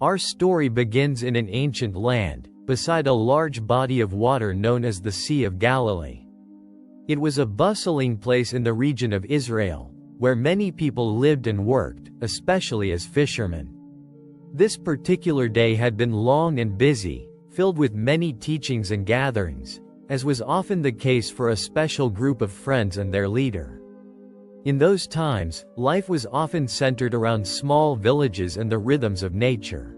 Our story begins in an ancient land, beside a large body of water known as the Sea of Galilee. It was a bustling place in the region of Israel, where many people lived and worked, especially as fishermen. This particular day had been long and busy, filled with many teachings and gatherings, as was often the case for a special group of friends and their leader. In those times, life was often centered around small villages and the rhythms of nature.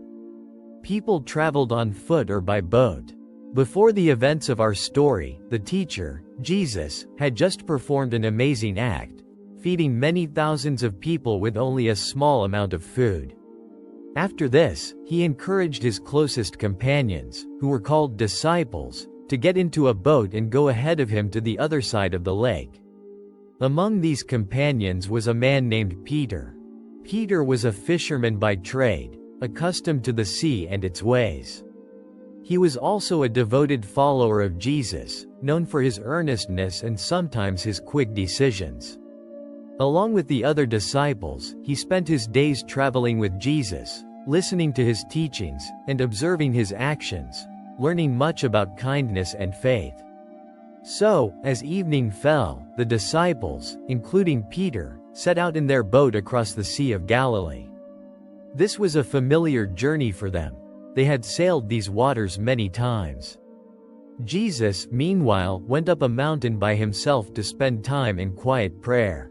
People traveled on foot or by boat. Before the events of our story, the teacher, Jesus, had just performed an amazing act, feeding many thousands of people with only a small amount of food. After this, he encouraged his closest companions, who were called disciples, to get into a boat and go ahead of him to the other side of the lake. Among these companions was a man named Peter. Peter was a fisherman by trade, accustomed to the sea and its ways. He was also a devoted follower of Jesus, known for his earnestness and sometimes his quick decisions. Along with the other disciples, he spent his days traveling with Jesus, listening to his teachings, and observing his actions, learning much about kindness and faith. So, as evening fell, the disciples, including Peter, set out in their boat across the Sea of Galilee. This was a familiar journey for them. They had sailed these waters many times. Jesus, meanwhile, went up a mountain by himself to spend time in quiet prayer.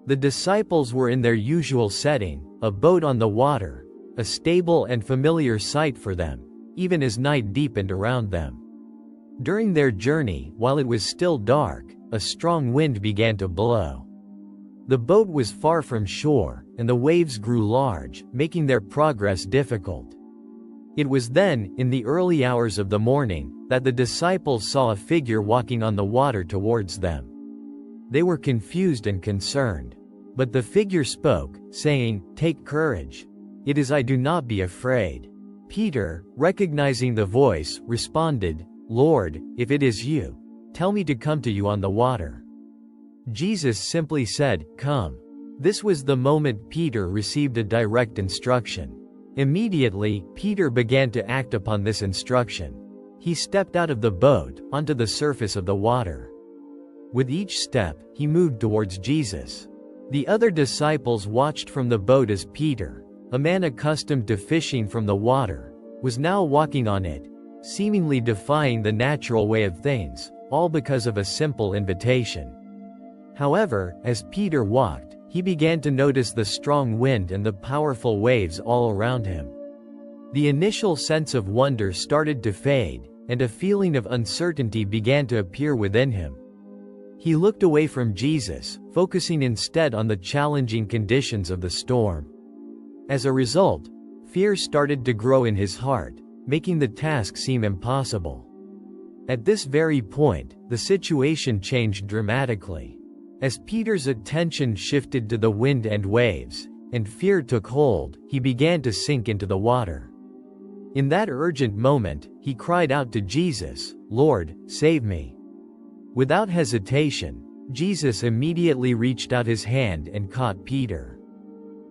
The disciples were in their usual setting, a boat on the water, a stable and familiar sight for them, even as night deepened around them. During their journey, while it was still dark, a strong wind began to blow. The boat was far from shore, and the waves grew large, making their progress difficult. It was then, in the early hours of the morning, that the disciples saw a figure walking on the water towards them. They were confused and concerned. But the figure spoke, saying, "Take courage. It is I, do not be afraid." Peter, recognizing the voice, responded, "Lord, if it is you, tell me to come to you on the water." Jesus simply said, "Come." This was the moment Peter received a direct instruction. Immediately, Peter began to act upon this instruction. He stepped out of the boat, onto the surface of the water. With each step, he moved towards Jesus. The other disciples watched from the boat as Peter, a man accustomed to fishing from the water, was now walking on it, seemingly defying the natural way of things, all because of a simple invitation. However, as Peter walked, he began to notice the strong wind and the powerful waves all around him. The initial sense of wonder started to fade, and a feeling of uncertainty began to appear within him. He looked away from Jesus, focusing instead on the challenging conditions of the storm. As a result, fear started to grow in his heart, making the task seem impossible. At this very point, the situation changed dramatically. As Peter's attention shifted to the wind and waves, and fear took hold, he began to sink into the water. In that urgent moment, he cried out to Jesus, "Lord, save me." Without hesitation, Jesus immediately reached out his hand and caught Peter.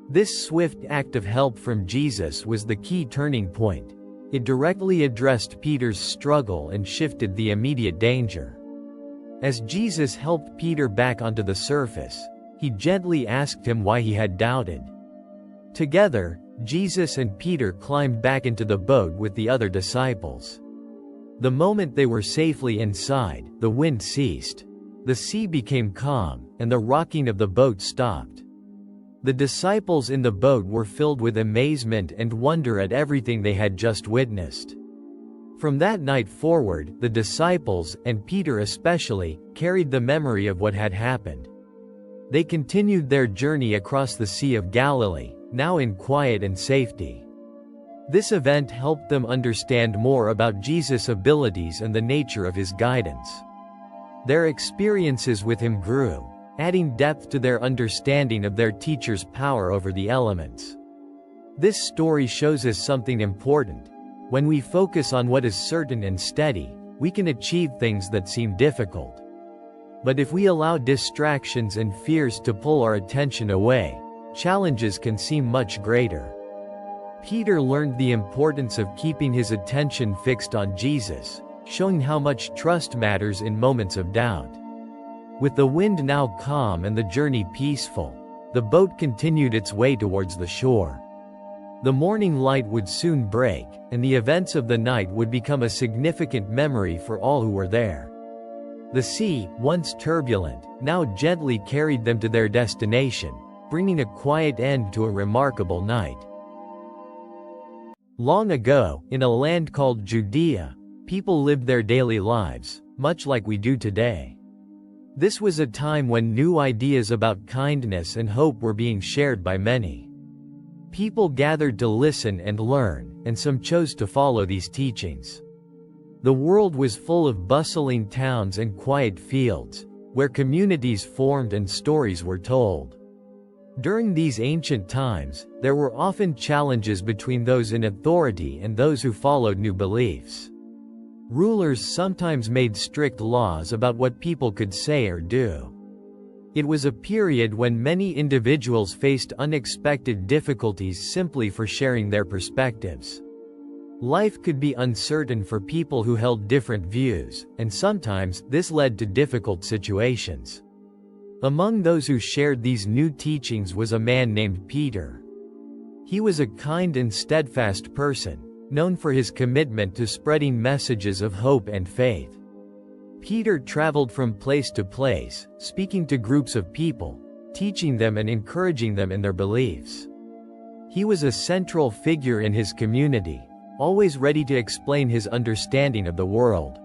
This swift act of help from Jesus was the key turning point. It directly addressed Peter's struggle and shifted the immediate danger. As Jesus helped Peter back onto the surface, he gently asked him why he had doubted. Together, Jesus and Peter climbed back into the boat with the other disciples. The moment they were safely inside, the wind ceased. The sea became calm, and the rocking of the boat stopped. The disciples in the boat were filled with amazement and wonder at everything they had just witnessed. From that night forward, the disciples, and Peter especially, carried the memory of what had happened. They continued their journey across the Sea of Galilee, now in quiet and safety. This event helped them understand more about Jesus' abilities and the nature of his guidance. Their experiences with him grew, adding depth to their understanding of their teacher's power over the elements. This story shows us something important. When we focus on what is certain and steady, we can achieve things that seem difficult. But if we allow distractions and fears to pull our attention away, challenges can seem much greater. Peter learned the importance of keeping his attention fixed on Jesus, showing how much trust matters in moments of doubt. With the wind now calm and the journey peaceful, the boat continued its way towards the shore. The morning light would soon break, and the events of the night would become a significant memory for all who were there. The sea, once turbulent, now gently carried them to their destination, bringing a quiet end to a remarkable night. Long ago, in a land called Judea, people lived their daily lives, much like we do today. This was a time when new ideas about kindness and hope were being shared by many. People gathered to listen and learn, and some chose to follow these teachings. The world was full of bustling towns and quiet fields, where communities formed and stories were told. During these ancient times, there were often challenges between those in authority and those who followed new beliefs. Rulers sometimes made strict laws about what people could say or do. It was a period when many individuals faced unexpected difficulties simply for sharing their perspectives. Life could be uncertain for people who held different views, and sometimes this led to difficult situations. Among those who shared these new teachings was a man named Peter. He was a kind and steadfast person, known for his commitment to spreading messages of hope and faith. Peter traveled from place to place, speaking to groups of people, teaching them and encouraging them in their beliefs. He was a central figure in his community, always ready to explain his understanding of the world.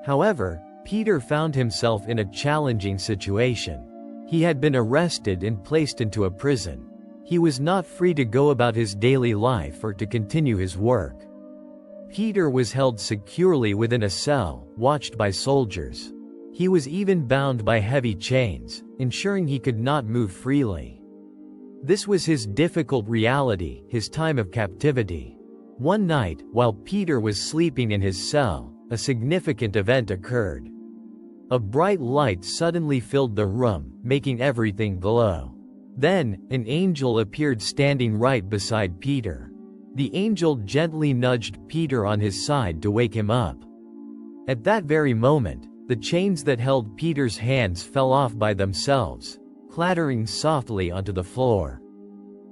However, Peter found himself in a challenging situation. He had been arrested and placed into a prison. He was not free to go about his daily life or to continue his work. Peter was held securely within a cell, watched by soldiers. He was even bound by heavy chains, ensuring he could not move freely. This was his difficult reality, his time of captivity. One night, while Peter was sleeping in his cell, a significant event occurred. A bright light suddenly filled the room, making everything glow. Then, an angel appeared standing right beside Peter. The angel gently nudged Peter on his side to wake him up. At that very moment, the chains that held Peter's hands fell off by themselves, clattering softly onto the floor.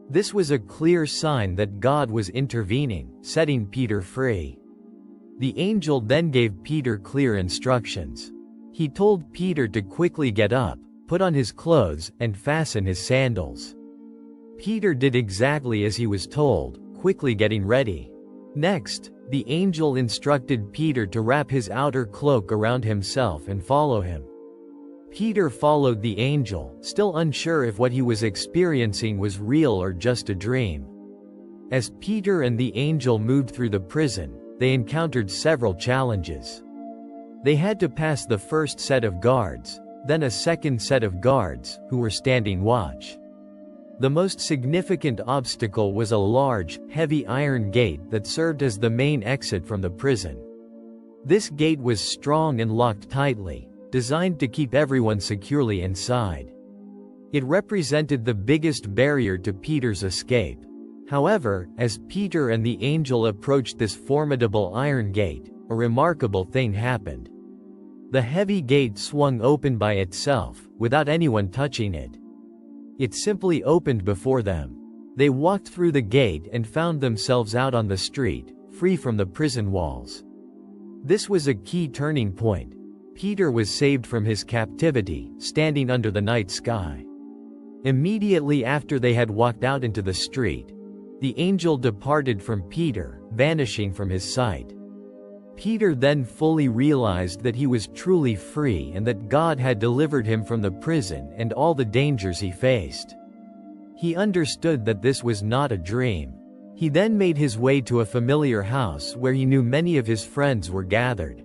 This was a clear sign that God was intervening, setting Peter free. The angel then gave Peter clear instructions. He told Peter to quickly get up, put on his clothes, and fasten his sandals. Peter did exactly as he was told, quickly getting ready. Next, the angel instructed Peter to wrap his outer cloak around himself and follow him. Peter followed the angel, still unsure if what he was experiencing was real or just a dream. As Peter and the angel moved through the prison, they encountered several challenges. They had to pass the first set of guards, then a second set of guards, who were standing watch. The most significant obstacle was a large, heavy iron gate that served as the main exit from the prison. This gate was strong and locked tightly, designed to keep everyone securely inside. It represented the biggest barrier to Peter's escape. However, as Peter and the angel approached this formidable iron gate, a remarkable thing happened. The heavy gate swung open by itself, without anyone touching it. It simply opened before them. They walked through the gate and found themselves out on the street, free from the prison walls. This was a key turning point. Peter was saved from his captivity, standing under the night sky. Immediately after they had walked out into the street, the angel departed from Peter, vanishing from his sight. Peter then fully realized that he was truly free and that God had delivered him from the prison and all the dangers he faced. He understood that this was not a dream. He then made his way to a familiar house where he knew many of his friends were gathered.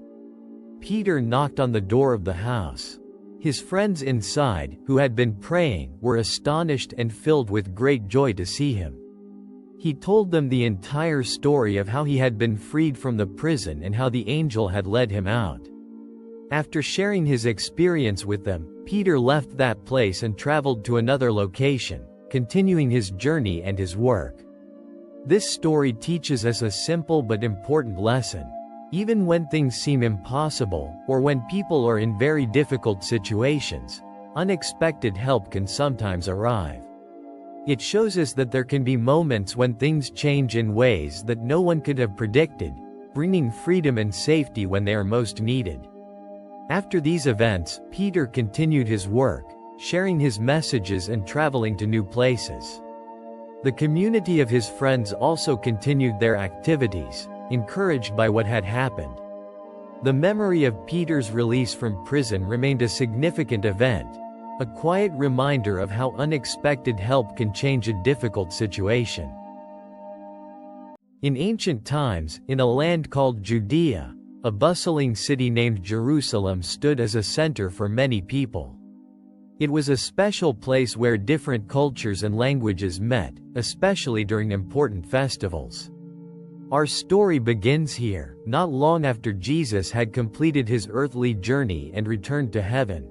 Peter knocked on the door of the house. His friends inside, who had been praying, were astonished and filled with great joy to see him. He told them the entire story of how he had been freed from the prison and how the angel had led him out. After sharing his experience with them, Peter left that place and traveled to another location, continuing his journey and his work. This story teaches us a simple but important lesson. Even when things seem impossible, or when people are in very difficult situations, unexpected help can sometimes arrive. It shows us that there can be moments when things change in ways that no one could have predicted, bringing freedom and safety when they are most needed. After these events, Peter continued his work, sharing his messages and traveling to new places. The community of his friends also continued their activities, encouraged by what had happened. The memory of Peter's release from prison remained a significant event, a quiet reminder of how unexpected help can change a difficult situation. In ancient times, in a land called Judea, a bustling city named Jerusalem stood as a center for many people. It was a special place where different cultures and languages met, especially during important festivals. Our story begins here, not long after Jesus had completed his earthly journey and returned to heaven.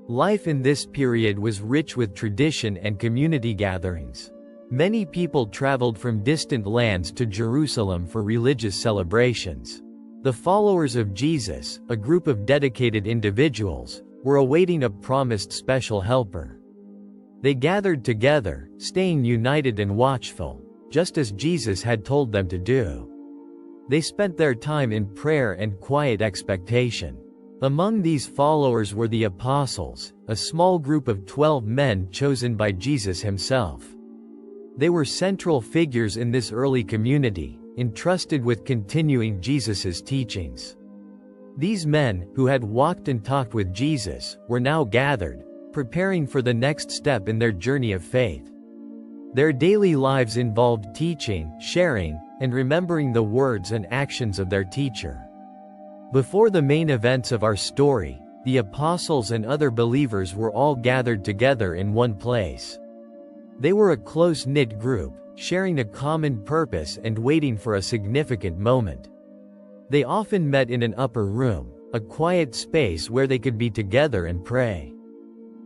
Life in this period was rich with tradition and community gatherings. Many people traveled from distant lands to Jerusalem for religious celebrations. The followers of Jesus, a group of dedicated individuals, were awaiting a promised special helper. They gathered together, staying united and watchful, just as Jesus had told them to do. They spent their time in prayer and quiet expectation. Among these followers were the apostles, a small group of 12 men chosen by Jesus himself. They were central figures in this early community, entrusted with continuing Jesus' teachings. These men, who had walked and talked with Jesus, were now gathered, preparing for the next step in their journey of faith. Their daily lives involved teaching, sharing, and remembering the words and actions of their teacher. Before the main events of our story, the apostles and other believers were all gathered together in one place. They were a close-knit group, sharing a common purpose and waiting for a significant moment. They often met in an upper room, a quiet space where they could be together and pray.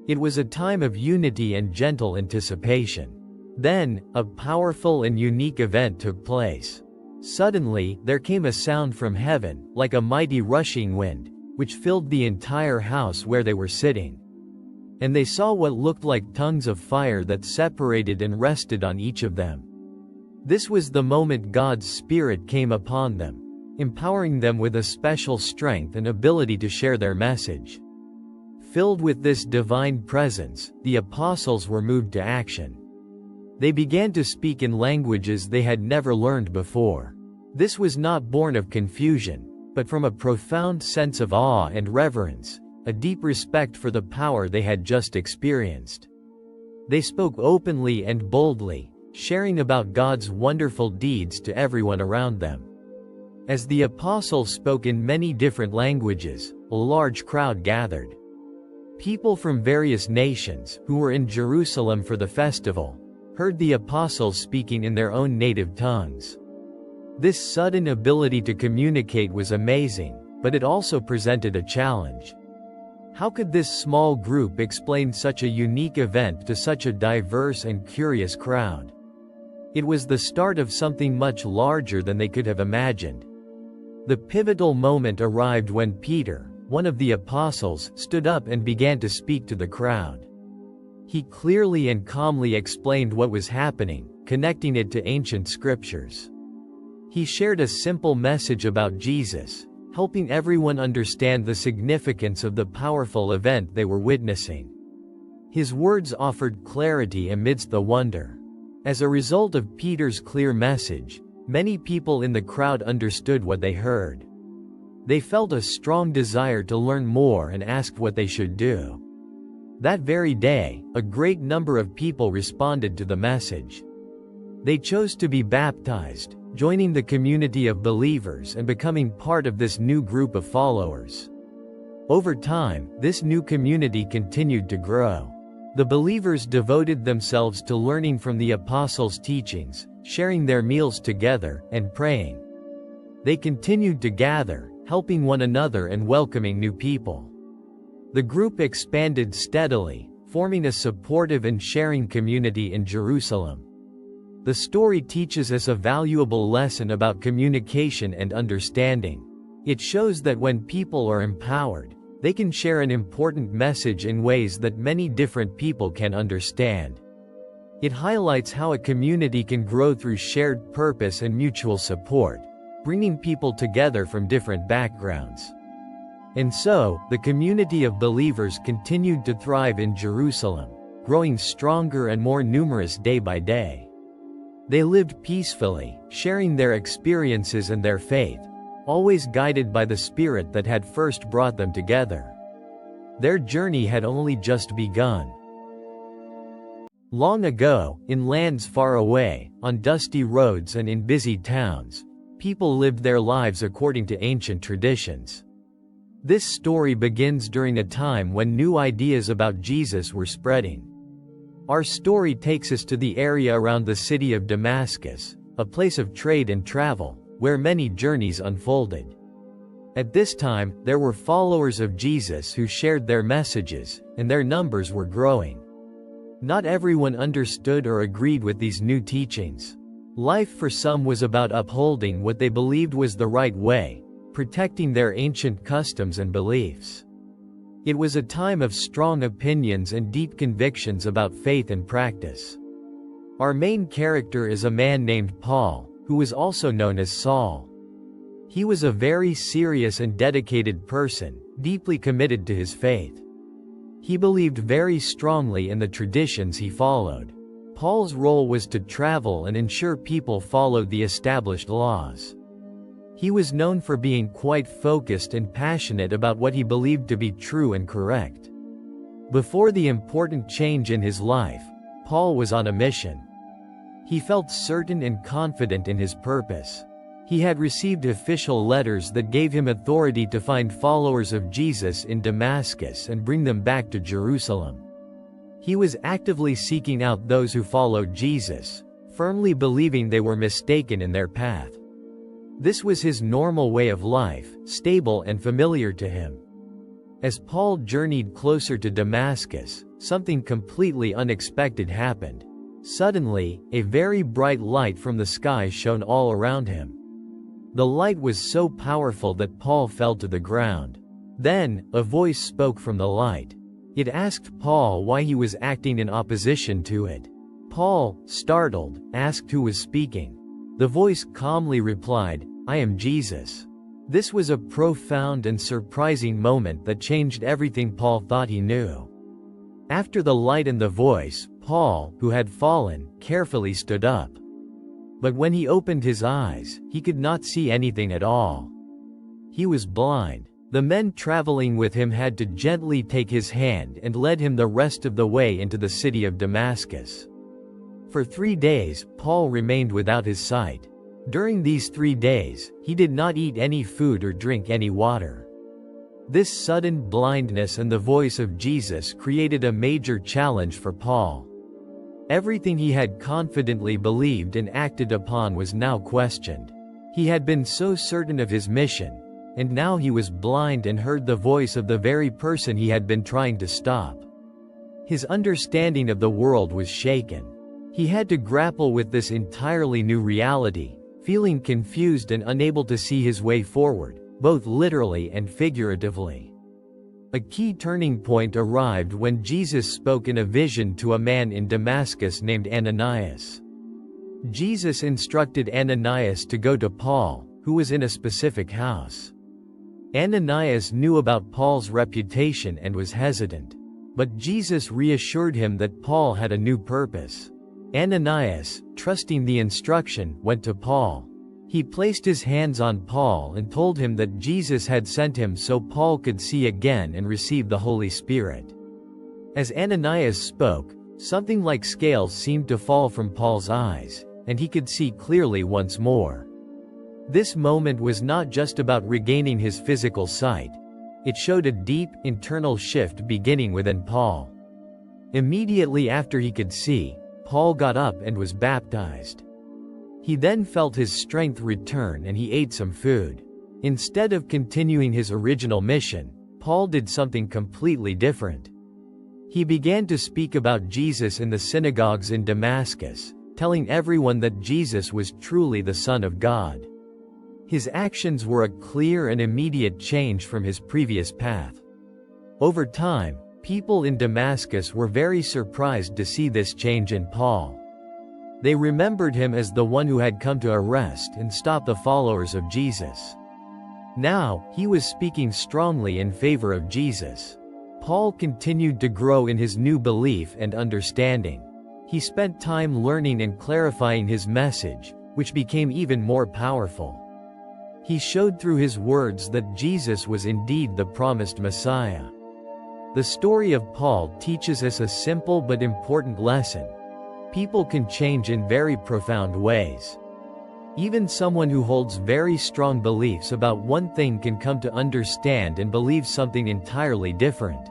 It was a time of unity and gentle anticipation. Then, a powerful and unique event took place. Suddenly, there came a sound from heaven, like a mighty rushing wind, which filled the entire house where they were sitting. And they saw what looked like tongues of fire that separated and rested on each of them. This was the moment God's Spirit came upon them, empowering them with a special strength and ability to share their message. Filled with this divine presence, the apostles were moved to action. They began to speak in languages they had never learned before. This was not born of confusion, but from a profound sense of awe and reverence, a deep respect for the power they had just experienced. They spoke openly and boldly, sharing about God's wonderful deeds to everyone around them. As the apostles spoke in many different languages, a large crowd gathered. People from various nations, who were in Jerusalem for the festival, heard the apostles speaking in their own native tongues. This sudden ability to communicate was amazing, but it also presented a challenge. How could this small group explain such a unique event to such a diverse and curious crowd? It was the start of something much larger than they could have imagined. The pivotal moment arrived when Peter, one of the apostles, stood up and began to speak to the crowd. He clearly and calmly explained what was happening, connecting it to ancient scriptures. He shared a simple message about Jesus, helping everyone understand the significance of the powerful event they were witnessing. His words offered clarity amidst the wonder. As a result of Peter's clear message, many people in the crowd understood what they heard. They felt a strong desire to learn more and asked what they should do. That very day, a great number of people responded to the message. They chose to be baptized, joining the community of believers and becoming part of this new group of followers. Over time, this new community continued to grow. The believers devoted themselves to learning from the apostles' teachings, sharing their meals together, and praying. They continued to gather, helping one another and welcoming new people. The group expanded steadily, forming a supportive and sharing community in Jerusalem. The story teaches us a valuable lesson about communication and understanding. It shows that when people are empowered, they can share an important message in ways that many different people can understand. It highlights how a community can grow through shared purpose and mutual support, bringing people together from different backgrounds. And so, the community of believers continued to thrive in Jerusalem, growing stronger and more numerous day by day. They lived peacefully, sharing their experiences and their faith, always guided by the Spirit that had first brought them together. Their journey had only just begun. Long ago, in lands far away, on dusty roads and in busy towns, people lived their lives according to ancient traditions. This story begins during a time when new ideas about Jesus were spreading. Our story takes us to the area around the city of Damascus, a place of trade and travel, where many journeys unfolded. At this time, there were followers of Jesus who shared their messages, and their numbers were growing. Not everyone understood or agreed with these new teachings. Life for some was about upholding what they believed was the right way, protecting their ancient customs and beliefs. It was a time of strong opinions and deep convictions about faith and practice. Our main character is a man named Paul, who was also known as Saul. He was a very serious and dedicated person, deeply committed to his faith. He believed very strongly in the traditions he followed. Paul's role was to travel and ensure people followed the established laws. He was known for being quite focused and passionate about what he believed to be true and correct. Before the important change in his life, Paul was on a mission. He felt certain and confident in his purpose. He had received official letters that gave him authority to find followers of Jesus in Damascus and bring them back to Jerusalem. He was actively seeking out those who followed Jesus, firmly believing they were mistaken in their path. This was his normal way of life, stable and familiar to him. As Paul journeyed closer to Damascus, something completely unexpected happened. Suddenly, a very bright light from the sky shone all around him. The light was so powerful that Paul fell to the ground. Then, a voice spoke from the light. It asked Paul why he was acting in opposition to it. Paul, startled, asked who was speaking. The voice calmly replied, "I am Jesus." This was a profound and surprising moment that changed everything Paul thought he knew. After the light and the voice, Paul, who had fallen, carefully stood up. But when he opened his eyes, he could not see anything at all. He was blind. The men traveling with him had to gently take his hand and led him the rest of the way into the city of Damascus. For 3 days, Paul remained without his sight. During these 3 days, he did not eat any food or drink any water. This sudden blindness and the voice of Jesus created a major challenge for Paul. Everything he had confidently believed and acted upon was now questioned. He had been so certain of his mission, and now he was blind and heard the voice of the very person he had been trying to stop. His understanding of the world was shaken. He had to grapple with this entirely new reality, feeling confused and unable to see his way forward, both literally and figuratively. A key turning point arrived when Jesus spoke in a vision to a man in Damascus named Ananias. Jesus instructed Ananias to go to Paul, who was in a specific house. Ananias knew about Paul's reputation and was hesitant. But Jesus reassured him that Paul had a new purpose. Ananias, trusting the instruction, went to Paul. He placed his hands on Paul and told him that Jesus had sent him so Paul could see again and receive the Holy Spirit. As Ananias spoke, something like scales seemed to fall from Paul's eyes, and he could see clearly once more. This moment was not just about regaining his physical sight. It showed a deep, internal shift beginning within Paul. Immediately after he could see, Paul got up and was baptized. He then felt his strength return and he ate some food. Instead of continuing his original mission, Paul did something completely different. He began to speak about Jesus in the synagogues in Damascus, telling everyone that Jesus was truly the Son of God. His actions were a clear and immediate change from his previous path. Over time, people in Damascus were very surprised to see this change in Paul. They remembered him as the one who had come to arrest and stop the followers of Jesus. Now, he was speaking strongly in favor of Jesus. Paul continued to grow in his new belief and understanding. He spent time learning and clarifying his message, which became even more powerful. He showed through his words that Jesus was indeed the promised Messiah. The story of Paul teaches us a simple but important lesson. People can change in very profound ways. Even someone who holds very strong beliefs about one thing can come to understand and believe something entirely different.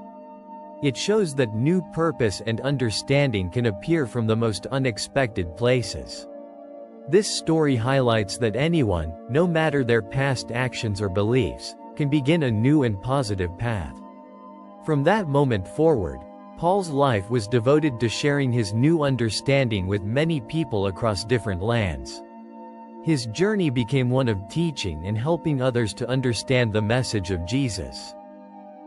It shows that new purpose and understanding can appear from the most unexpected places. This story highlights that anyone, no matter their past actions or beliefs, can begin a new and positive path. From that moment forward, Paul's life was devoted to sharing his new understanding with many people across different lands. His journey became one of teaching and helping others to understand the message of Jesus.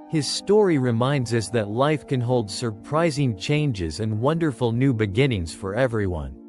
His story reminds us that life can hold surprising changes and wonderful new beginnings for everyone.